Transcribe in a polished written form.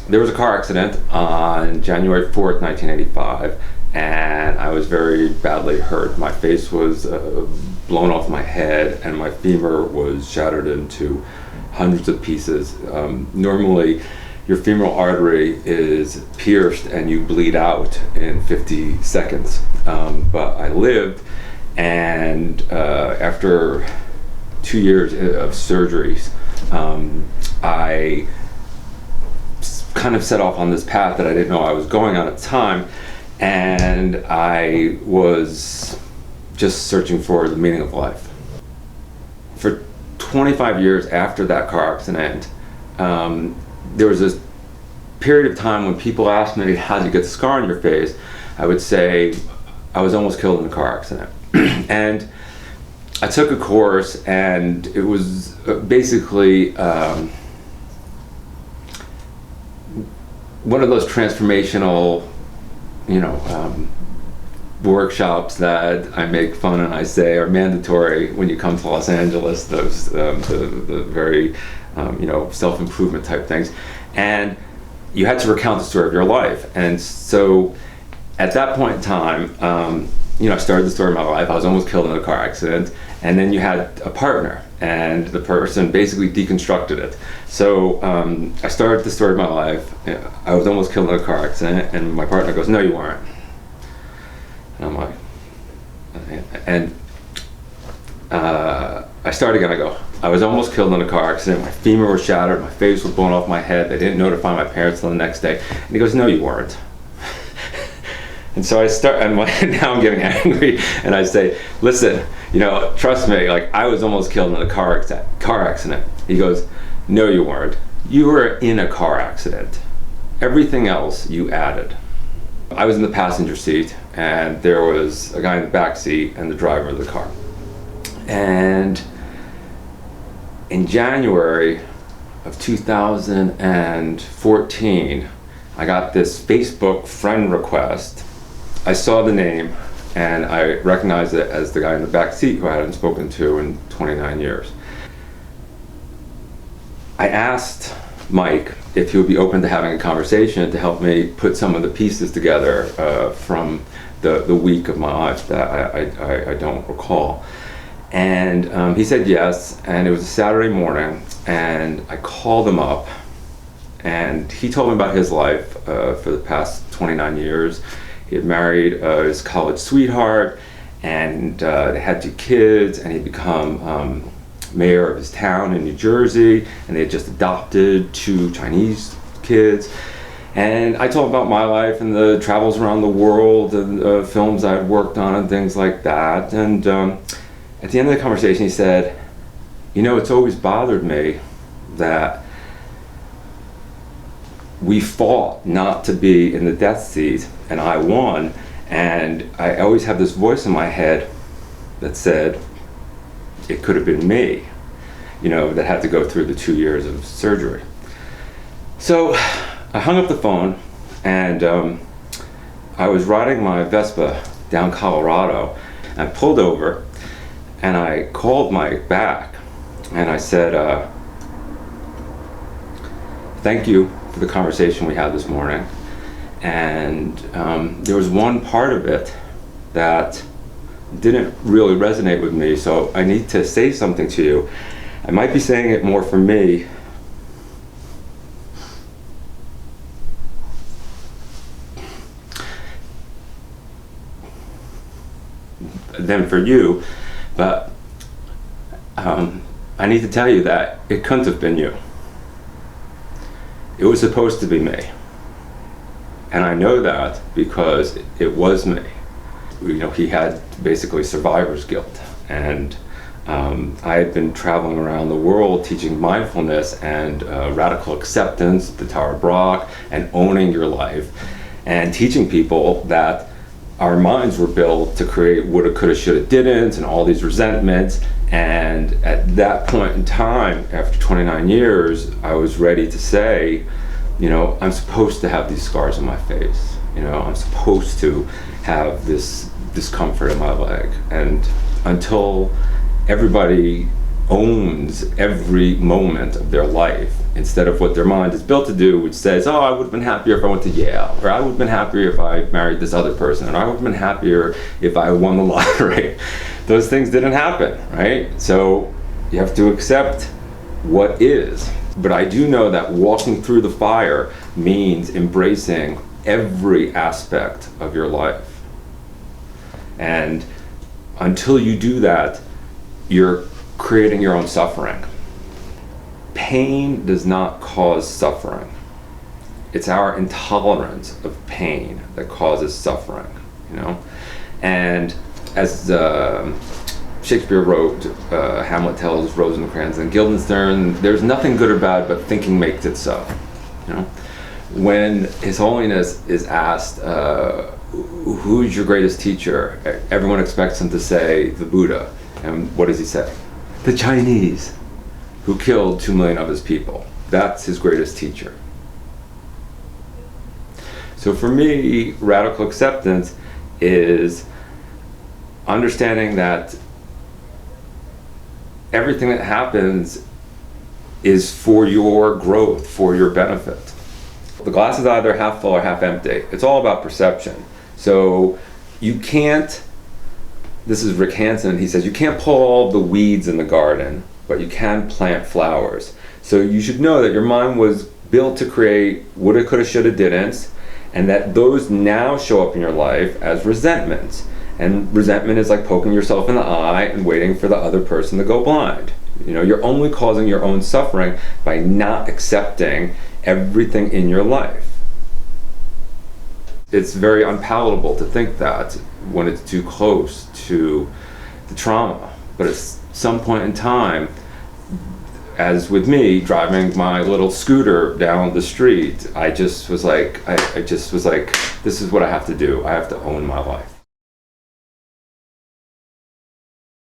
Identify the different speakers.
Speaker 1: there was a car accident on January 4th, 1985, and I was very badly hurt. My face was blown off my head, and my femur was shattered into hundreds of pieces. Normally, your femoral artery is pierced and you bleed out in 50 seconds. But I lived, and after 2 years of surgeries, I kind of set off on this path that I didn't know I was going on at the time, and I was just searching for the meaning of life. For 25 years after that car accident, there was this period of time when people asked me, how did you get the scar on your face? I would say, I was almost killed in a car accident. And I took a course, and it was basically one of those transformational, workshops that I make fun and I say are mandatory when you come to Los Angeles. Those the very self-improvement type things, and you had to recount the story of your life. And so at that point in time, I started the story of my life. I was almost killed in a car accident, and then you had a partner, and the person basically deconstructed it. So I started the story of my life. I was almost killed in a car accident, and my partner goes, "No, you weren't." And I'm like, and I start again. I go, "I was almost killed in a car accident. My femur was shattered. My face was blown off my head. They didn't notify my parents till the next day." And he goes, "No, you weren't." And so I start, and now I'm getting angry, and I say, "Listen, trust me. Like, I was almost killed in a car accident." He goes, "No, you weren't. You were in a car accident. Everything else you added." I was in the passenger seat, and there was a guy in the back seat and the driver of the car. And in January of 2014, I got this Facebook friend request. I saw the name, and I recognized it as the guy in the back seat who I hadn't spoken to in 29 years. I asked Mike if he would be open to having a conversation to help me put some of the pieces together from the week of my life that I don't recall. And he said yes, and it was a Saturday morning, and I called him up, and he told me about his life for the past 29 years. He had married his college sweetheart, and they had 2 kids, and he'd become mayor of his town in New Jersey, and they had just adopted 2 Chinese kids. And I told him about my life and the travels around the world and films I had worked on and things like that. And at the end of the conversation, he said, "It's always bothered me that we fought not to be in the death seat, and I won, and I always have this voice in my head that said it could have been me, that had to go through the 2 years of surgery." So I hung up the phone, and I was riding my Vespa down Colorado. I pulled over, and I called Mike back, and I said, "Thank you for the conversation we had this morning. And there was one part of it that didn't really resonate with me, so I need to say something to you. I might be saying it more for me than for you, but I need to tell you that it couldn't have been you. It was supposed to be me. And I know that because it was me." He had basically survivor's guilt. And I had been traveling around the world teaching mindfulness and radical acceptance, the Tara Brach, and owning your life, and teaching people that our minds were built to create woulda, coulda, shoulda, didn't, and all these resentments. And at that point in time, after 29 years, I was ready to say, I'm supposed to have these scars on my face. I'm supposed to have this discomfort in my leg. And until everybody owns every moment of their life instead of what their mind is built to do, which says, oh, I would have been happier if I went to Yale, or I would have been happier if I married this other person, or I would have been happier if I won the lottery. Those things didn't happen, right? So you have to accept what is. But I do know that walking through the fire means embracing every aspect of your life. And until you do that, you're creating your own suffering. Pain does not cause suffering. It's our intolerance of pain that causes suffering, you know? And as Shakespeare wrote, Hamlet tells Rosencrantz and Guildenstern, there's nothing good or bad, but thinking makes it so, you know? When His Holiness is asked, who's your greatest teacher? Everyone expects him to say the Buddha. And what does he say? The Chinese, who killed 2 million of his people. That's his greatest teacher. So for me, radical acceptance is understanding that everything that happens is for your growth, for your benefit. The glass is either half full or half empty. It's all about perception. So you can't, this is Rick Hansen, he says, you can't pull all the weeds in the garden, but you can plant flowers. So you should know that your mind was built to create woulda, coulda, shoulda, didn't, and that those now show up in your life as resentments. And resentment is like poking yourself in the eye and waiting for the other person to go blind. You know, you're only causing your own suffering by not accepting everything in your life. It's very unpalatable to think that when it's too close to the trauma. But at some point in time, as with me driving my little scooter down the street, I just was like, this is what I have to do. I have to own my life.